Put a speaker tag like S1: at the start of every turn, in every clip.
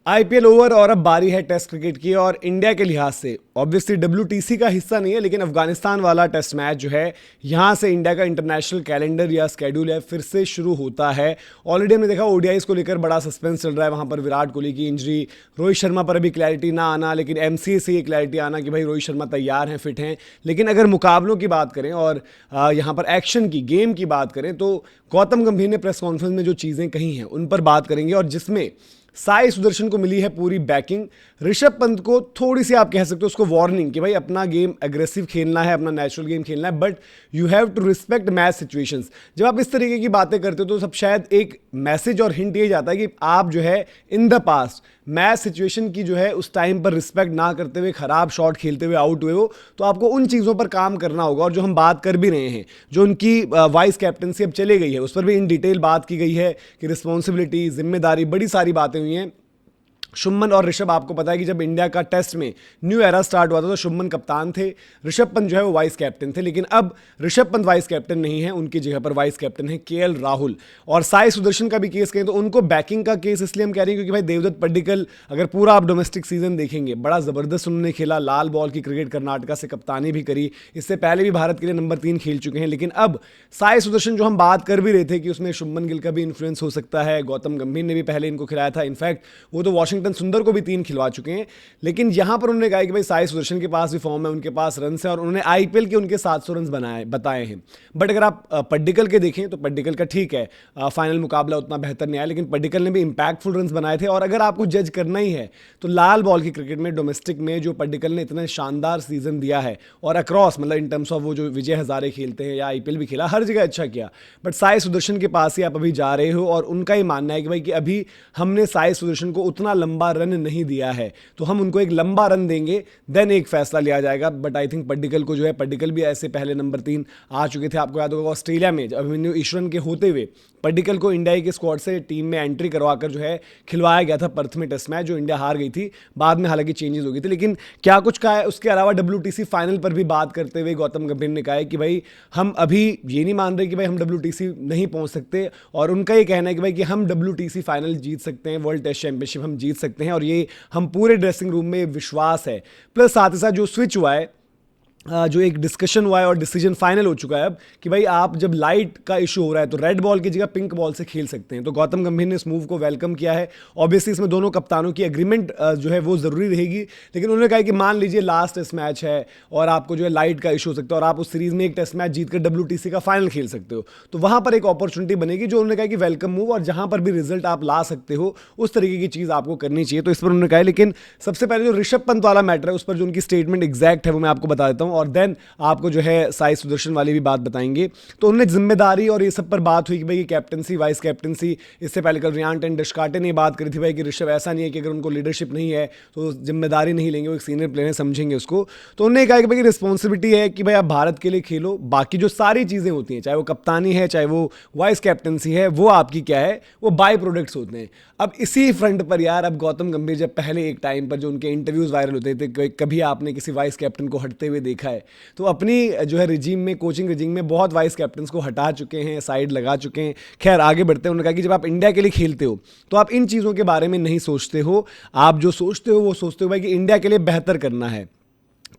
S1: IPL over और अब बारी है टेस्ट क्रिकेट की। और इंडिया के लिहाज से ऑब्वियसली डब्ल्यूटीसी का हिस्सा नहीं है, लेकिन अफगानिस्तान वाला टेस्ट मैच जो है यहाँ से इंडिया का इंटरनेशनल कैलेंडर या स्केड्यूल है फिर से शुरू होता है। ऑलरेडी हमने देखा ओडीआईज को लेकर बड़ा सस्पेंस चल रहा है, वहाँ पर विराट कोहली की इंजरी, रोहित शर्मा पर अभी क्लैरिटी ना आना, लेकिन एमसीए से ये क्लैरिटी आना कि भाई रोहित शर्मा तैयार हैं, फिट हैं। लेकिन अगर मुकाबलों की बात करें और यहाँ पर एक्शन की गेम की बात करें तो गौतम गंभीर ने प्रेस कॉन्फ्रेंस में जो चीज़ें कही हैं उन पर बात करेंगे, और जिसमें साई सुदर्शन को मिली है पूरी बैकिंग। ऋषभ पंत को थोड़ी सी आप कह सकते हो उसको वार्निंग कि भाई अपना गेम एग्रेसिव खेलना है, अपना नेचुरल गेम खेलना है, but you have to respect match situations. जब आप इस तरीके की बातें करते हो तो सब शायद एक मैसेज और हिंट ये जाता है कि आप जो है in the past match situation की जो है उस टाइम पर रिस्पेक्ट ना करते हुए खराब शॉट खेलते हुए आउट हुए हो, तो आपको उन चीज़ों पर काम करना होगा। और जो हम बात कर भी रहे हैं, जो उनकी वाइस कैप्टनसी अब चले गई है, उस पर भी इन डिटेल बात की गई है कि रिस्पॉन्सिबिलिटी, जिम्मेदारी, बड़ी सारी बातें हुई हैं। शुभमन और ऋषभ, आपको पता है कि जब इंडिया का टेस्ट में न्यू एरा स्टार्ट हुआ था तो शुभमन कप्तान थे, ऋषभ पंत जो है वो वाइस कैप्टन थे, लेकिन अब ऋषभ पंत वाइस कैप्टन नहीं है, उनकी जगह पर वाइस कैप्टन है केएल राहुल। और साई सुदर्शन का भी केस कहें तो उनको बैकिंग का केस इसलिए हम कह रहे हैं क्योंकि भाई देवदत्त पड्डीकल, अगर पूरा आप डोमेस्टिक सीजन देखेंगे, बड़ा जबरदस्त उन्होंने खेला, लाल बॉल की क्रिकेट कर्नाटका से कप्तानी भी करी, इससे पहले भी भारत के लिए नंबर 3 खेल चुके हैं। लेकिन अब साई सुदर्शन जो हम बात कर भी रहे थे कि उसमें शुभमन गिल का भी इन्फ्लुएंस हो सकता है, गौतम गंभीर ने भी पहले इनको खिलाया था, इनफैक्ट वो तो वॉशिंगटन सुंदर को भी 3 खिलवा चुके हैं। लेकिन यहां पर उन्होंने कहा कि भाई साई सुदर्शन के पास भी फॉर्म है, उनके पास रन है, और उन्होंने आईपीएल के उनके 700 रन बताए हैं। बट अगर आप पड्डीकल के देखें तो पड्डीकल का ठीक है, फाइनल मुकाबला उतना बेहतर नहीं आया, लेकिन पड्डीकल ने भी इंपैक्टफुल रन बनाए थे। और अगर आपको जज करना ही है तो लाल बॉल की क्रिकेट में, डोमेस्टिक में जो पड्डीकल ने इतना शानदार सीजन दिया है, और अक्रॉस मतलब इन टर्म्स ऑफ वो जो विजय हजारे खेलते हैं या आईपीएल भी खेला, हर जगह अच्छा किया। बट साई सुदर्शन के पास ही आप अभी जा रहे हो, और उनका ही मानना है कि भाई कि अभी हमने साई सुदर्शन को उतना लंबा रन नहीं दिया है, तो हम उनको एक लंबा रन देंगे, देन एक फैसला लिया जाएगा। बट आई थिंक पड्डीकल को जो है, पड्डीकल भी ऐसे पहले नंबर 3 आ चुके थे, आपको याद होगा ऑस्ट्रेलिया में अभिमन्यु ईश्वरन के होते हुए पड्डीकल को इंडिया के स्क्वाड से टीम में एंट्री करवाकर जो है खिलवाया गया था पर्थ में टेस्ट मैच, जो इंडिया हार गई थी। बाद में हालांकि चेंजेस हो गई थी, लेकिन क्या कुछ कहा है। उसके अलावा डब्ल्यूटीसी फाइनल पर भी बात करते हुए गौतम गंभीर ने कहा है कि भाई हम अभी ये नहीं मान रहे कि भाई हम डब्ल्यूटीसी नहीं पहुंच सकते, और उनका ये कहना है कि भाई कि हम डब्ल्यूटीसी फाइनल जीत सकते हैं, वर्ल्ड टेस्ट चैंपियनशिप हम जीत सकते हैं, और ये हम पूरे ड्रेसिंग रूम में विश्वास है। प्लस साथ ही साथ जो स्विच हुआ है, जो एक डिस्कशन हुआ है और डिसीजन फाइनल हो चुका है अब कि भाई आप जब लाइट का इशू हो रहा है तो रेड बॉल की जगह पिंक बॉल से खेल सकते हैं। तो गौतम गंभीर ने इस मूव को वेलकम किया है। ऑब्वियसली इसमें दोनों कप्तानों की एग्रीमेंट जो है वो ज़रूरी रहेगी, लेकिन उन्होंने कहा कि मान लीजिए लास्ट टेस्ट मैच है और आपको जो है लाइट का इशू हो सकता है, और आप उस सीरीज़ में एक टेस्ट मैच जीतकर डब्ल्यूटीसी का फाइनल खेल सकते हो, तो वहाँ पर एक अपॉर्चुनिटी बनेगी, जो उन्होंने कहा कि वेलकम मूव, और जहाँ पर भी रिजल्ट आप ला सकते हो उस तरीके की चीज़ आपको करनी चाहिए। तो इस पर उन्होंने कहा है। लेकिन सबसे पहले जो ऋषभ पंत वाला मैटर है उस पर जो उनकी स्टेटमेंट एग्जैक्ट है वो मैं आपको बता देता हूँ, और देन आपको जो है साई सुदर्शन वाली भी बात बताएंगे। तो उन्होंने जिम्मेदारी और ये सब पर बात हुई कि भाई कैप्टनसी, वाइस कैप्टनसी, इससे पहले कल रियान टेन डिशकाटे ने बात करी थी भाई कि ऋषभ ऐसा नहीं है कि अगर उनको लीडरशिप नहीं है तो जिम्मेदारी नहीं लेंगे, वो एक सीनियर प्लेयर है, समझेंगे उसको। तो उन्होंने कहा कि भाई रिस्पॉन्सिबिलिटी है कि भाई आप भारत के लिए खेलो, बाकी जो सारी चीज़ें होती हैं, चाहे वो कप्तानी है, चाहे वो वाइस कैप्टनसी है, वो आपकी क्या है, वो बाई प्रोडक्ट्स होते हैं। अब इसी फ्रंट पर यार, अब गौतम गंभीर जब पहले एक टाइम पर जो उनके इंटरव्यूज़ वायरल होते थे, कभी आपने किसी वाइस कैप्टन को हटते हुए देखा है, तो अपनी जो है रिजीम में, कोचिंग रिजीम में बहुत वाइस कैप्टन्स को हटा चुके हैं, साइड लगा चुके हैं। खैर आगे बढ़ते हैं। उन्होंने कहा कि जब आप इंडिया के लिए खेलते हो तो आप इन चीज़ों के बारे में नहीं सोचते हो, आप जो सोचते हो वो सोचते हो भाई कि इंडिया के लिए बेहतर करना है।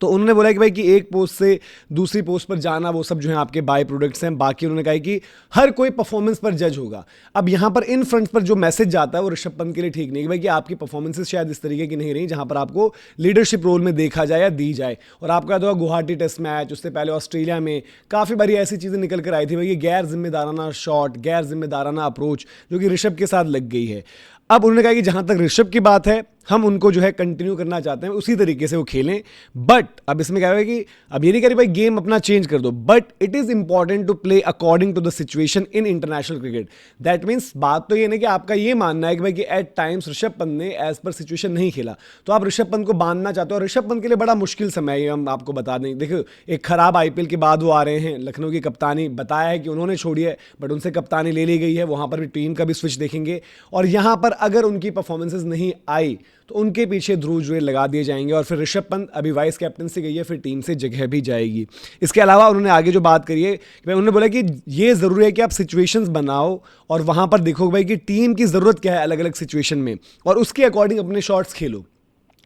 S1: तो उन्होंने बोला कि भाई कि एक पोस्ट से दूसरी पोस्ट पर जाना, वो सब जो है आपके बाय प्रोडक्ट्स हैं। बाकी उन्होंने कहा कि हर कोई परफॉर्मेंस पर जज होगा। अब यहाँ पर इन फ्रंट पर जो मैसेज जाता है वो ऋषभ पंत के लिए ठीक नहीं कि भाई कि आपकी परफॉर्मेंसेस शायद इस तरीके की नहीं रही जहाँ पर आपको लीडरशिप रोल में देखा जाए या दी जाए। और आपको याद होगा गुवाहाटी टेस्ट मैच, उससे पहले ऑस्ट्रेलिया में काफ़ी बारी ऐसी चीज़ें निकल कर आई थी भाई, गैर जिम्मेदाराना शॉट, गैर जिम्मेदाराना अप्रोच जो कि ऋषभ के साथ लग गई है। अब उन्होंने कहा कि जहाँ तक ऋषभ की बात है, हम उनको जो है कंटिन्यू करना चाहते हैं, उसी तरीके से वो खेलें। बट अब इसमें क्या है कि अब ये नहीं कह रही भाई गेम अपना चेंज कर दो, but it is important to play according to the situation in international cricket. That means बात तो ये नहीं कि आपका ये मानना है कि भाई कि एट टाइम्स ऋषभ पंत ने एज पर सिचुएशन नहीं खेला, तो आप ऋषभ पंत को बांधना चाहते हो। और ऋषभ पंत के लिए बड़ा मुश्किल समय है, हम आपको बता दें। देखो, एक खराब आईपीएल के बाद वो आ रहे हैं, लखनऊ की कप्तानी बताया है कि उन्होंने छोड़ी है, बट उनसे कप्तानी ले ली गई है, वहाँ पर भी टीम का भी स्विच देखेंगे। और यहाँ पर अगर उनकी परफॉर्मेंसेज नहीं आई तो उनके पीछे ध्रुव जुरैल लगा दिए जाएंगे और फिर ऋषभ पंत अभी वाइस कैप्टन से गई है, फिर टीम से जगह भी जाएगी। इसके अलावा उन्होंने आगे जो बात करी है कि भाई उन्होंने बोला कि ये ज़रूरी है कि आप सिचुएशंस बनाओ और वहाँ पर देखो भाई कि टीम की ज़रूरत क्या है अलग अलग सिचुएशन में और उसके अकॉर्डिंग अपने शॉट्स खेलो।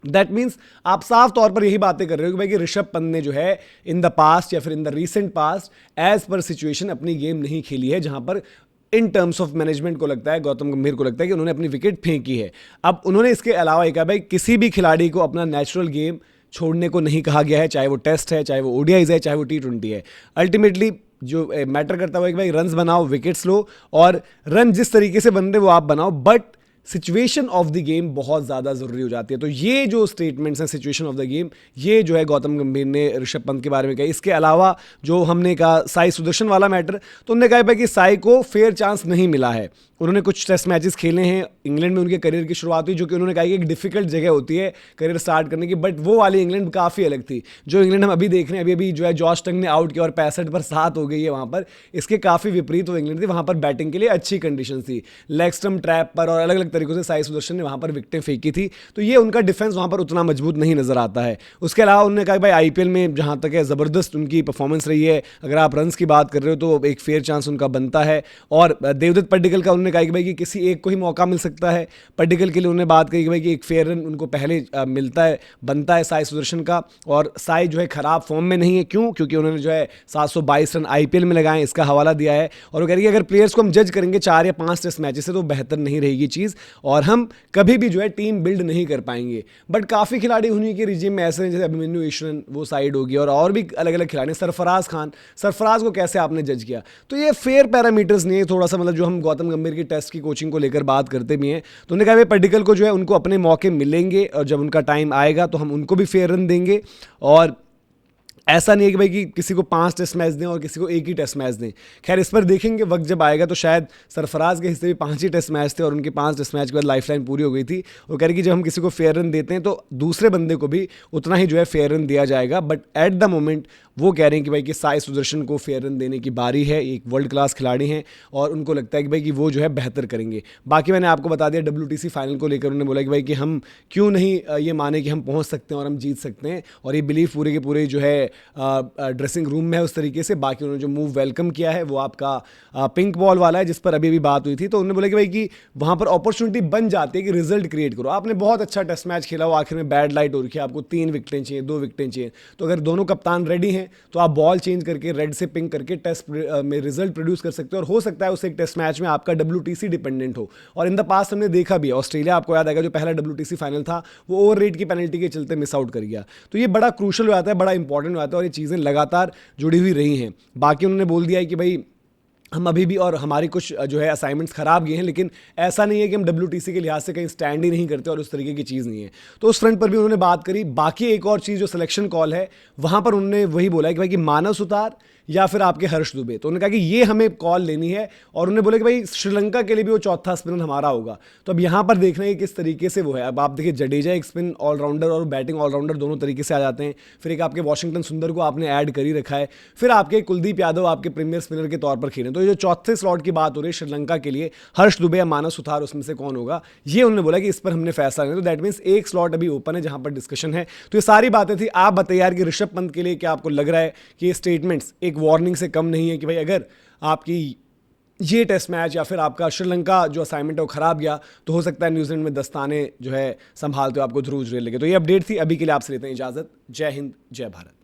S1: दैट मीन्स आप साफ तौर पर यही बातें कर रहे हो कि भाई कि ऋषभ पंत ने जो है इन द पास्ट या फिर in the recent past as पर सिचुएशन अपनी गेम नहीं खेली है, जहां पर इन टर्म्स ऑफ मैनेजमेंट को लगता है, गौतम गंभीर को लगता है कि उन्होंने अपनी विकेट फेंकी है। अब उन्होंने इसके अलावा एक कहा भाई किसी भी खिलाड़ी को अपना नेचुरल गेम छोड़ने को नहीं कहा गया है, चाहे वो टेस्ट है, चाहे वो ओडीआईज है, चाहे वो T20 है। अल्टीमेटली जो मैटर करता हुआ कि भाई रन्स बनाओ, विकेट्स लो और रन जिस तरीके से बन रहे वो आप बनाओ, but situation of the game बहुत ज़्यादा ज़रूरी हो जाती है। तो ये जो स्टेटमेंट्स हैं सिचुएशन ऑफ द गेम, ये जो है गौतम गंभीर ने ऋषभ पंत के बारे में कहा। इसके अलावा जो हमने कहा साई सुदर्शन वाला मैटर, तो उन्होंने कहा कि साई को फेयर चांस नहीं मिला है। उन्होंने कुछ टेस्ट मैचेस खेले हैं, इंग्लैंड में उनके करियर की शुरुआत हुई, जो कि उन्होंने कहा कि एक डिफिकल्ट जगह होती है करियर स्टार्ट करने की, बट वो वाली इंग्लैंड काफ़ी अलग थी। जो इंग्लैंड हम अभी देख रहे हैं, अभी जो है जॉश टंग ने आउट किया और 65 पर 7 हो गई है वहाँ पर, इसके काफ़ी विपरीत वो इंग्लैंड थी। वहाँ पर बैटिंग के लिए अच्छी कंडीशन थी, लेग स्टंप ट्रैप पर और अलग अलग तरीकों से साई सुदर्शन ने वहाँ पर विकेटें फेंकी थी। तो ये उनका डिफेंस वहाँ पर उतना मजबूत नहीं नजर आता है। उसके अलावा उन्होंने कहा भाई आईपीएल में जहाँ तक है ज़बरदस्त उनकी परफॉर्मेंस रही है, अगर आप रन्स की बात कर रहे हो तो एक फेयर चांस उनका बनता है। और देवदत्त पड्डीकल का उन्होंने कहा कि भाई कि किसी एक को ही मौका मिल सकता है। पड्डीकल के लिए उन्होंने बात कही कि भाई कि एक फेयर रन उनको पहले मिलता है, बनता है साई सुदर्शन का, और साई जो है खराब फॉर्म में नहीं है। क्यों? क्योंकि उन्होंने जो है 722 रन आईपीएल में लगाए, इसका हवाला दिया है। और वो कह रही है अगर प्लेयर्स को हम जज करेंगे 4 या 5 टेस्ट मैचेस से तो बेहतर नहीं रहेगी चीज़, और हम कभी भी जो है टीम बिल्ड नहीं कर पाएंगे। बट काफ़ी खिलाड़ी उन्हीं के रिजीम में ऐसे हैं, जैसे अभिमन्यु ईश्वरन वो साइड होगी, और भी अलग अलग खिलाड़ी। सरफराज खान, सरफराज को कैसे आपने जज किया? तो ये फेयर पैरामीटर्स नहीं है थोड़ा सा, मतलब जो हम गौतम गंभीर की टेस्ट की कोचिंग को लेकर बात करते भी हैं। तो उन्होंने कहा भाई पड्डीकल को जो है उनको अपने मौके मिलेंगे और जब उनका टाइम आएगा तो हम उनको भी फेयर रन देंगे। और ऐसा नहीं है कि भाई कि किसी को 5 टेस्ट मैच दें और किसी को एक ही टेस्ट मैच दें। खैर इस पर देखेंगे वक्त जब आएगा, तो शायद सरफराज के हिस्से भी 5 ही टेस्ट मैच थे और उनके 5 टेस्ट मैच के बाद लाइफलाइन पूरी हो गई थी। वो कह रही कि जब हम किसी को फेयर रन देते हैं तो दूसरे बंदे को भी उतना ही जो है फेयर रन दिया जाएगा। बट एट द मोमेंट वो कह रहे हैं कि भाई कि साई सुदर्शन को फेयर रन देने की बारी है, एक वर्ल्ड क्लास खिलाड़ी हैं और उनको लगता है कि भाई कि वो जो है बेहतर करेंगे। बाकी मैंने आपको बता दिया WTC फाइनल को लेकर उन्होंने बोला कि भाई कि हम क्यों नहीं ये माने कि हम पहुंच सकते हैं और हम जीत सकते हैं, और ये बिलीव पूरे के पूरे जो है ड्रेसिंग रूम में है उस तरीके से। बाकी उन्होंने जो मूव वेलकम किया है वो आपका पिंक बॉल वाला है, जिस पर अभी भी बात हुई थी। तो उन्होंने बोला कि भाई कि वहाँ पर अपॉर्चुनिटी बन जाती है कि रिजल्ट क्रिएट करो। आपने बहुत अच्छा टेस्ट मैच खेला हो, आखिर में बैड लाइट हो रही है, आपको 3 विकेटें चाहिए, 2 विकेटें चाहिए, तो अगर दोनों कप्तान रेडी हैं तो आप बॉल चेंज करके रेड से पिंक करके टेस्ट में रिजल्ट प्रोड्यूस कर सकते हो। और हो सकता है उस एक टेस्ट मैच में आपका WTC डिपेंडेंट हो। और इन द पास्ट हमने देखा भी है, ऑस्ट्रेलिया आपको याद आएगा जो पहला WTC फाइनल था वो ओवर रेट की पेनल्टी के चलते मिस आउट कर गया। तो ये बड़ा क्रूशल हो जाता है, बड़ा इंपॉर्टेंट हो जाता है, और ये चीज़ें लगातार जुड़ी हुई रही हैं। बाकी उन्होंने बोल दिया है कि भाई हम अभी भी, और हमारी कुछ जो है असाइनमेंट्स खराब गए हैं, लेकिन ऐसा नहीं है कि हम WTC के लिहाज से कहीं स्टैंड ही नहीं करते, और उस तरीके की चीज़ नहीं है। तो उस फ्रंट पर भी उन्होंने बात करी। बाकी एक और चीज़ जो सिलेक्शन कॉल है वहाँ पर उन्होंने वही बोला है कि भाई कि मानव सुतार या फिर आपके हर्ष दुबे। तो उन्होंने कहा कि ये हमें कॉल लेनी है, और उन्होंने बोला कि भाई श्रीलंका के लिए भी वो चौथा स्पिनर हमारा होगा। तो अब यहाँ पर देखना है कि किस तरीके से वो है। अब आप देखिए जडेजा एक स्पिन ऑलराउंडर और बैटिंग ऑलराउंडर दोनों तरीके से आ जाते हैं, फिर एक आपके वॉशिंगटन सुंदर को आपने ऐड कर ही रखा है, फिर आपके कुलदीप यादव आपके प्रीमियर स्पिनर के तौर पर खेलें। तो ये जो चौथे स्लॉट की बात हो रही है श्रीलंका के लिए, हर्ष दुबे या मानव सुतार, उसमें से कौन होगा, ये उन्होंने बोला कि इस पर हमने फैसला लेना। तो दैट मीन्स एक स्लॉट अभी ओपन है जहां पर डिस्कशन है। तो ये सारी बातें थी। आप बताइए यार कि ऋषभ पंत के लिए क्या आपको लग रहा है कि ये स्टेटमेंट्स एक वार्निंग से कम नहीं है कि भाई अगर आपकी ये टेस्ट मैच या फिर आपका श्रीलंका जो असाइनमेंट है वो खराब गया तो हो सकता है न्यूजीलैंड में दस्ताने जो है संभालते हो आपको ध्रुव जुरैल लगे। तो ये अपडेट थी। अभी के लिए आपसे लेते हैं इजाजत। जय हिंद, जय भारत।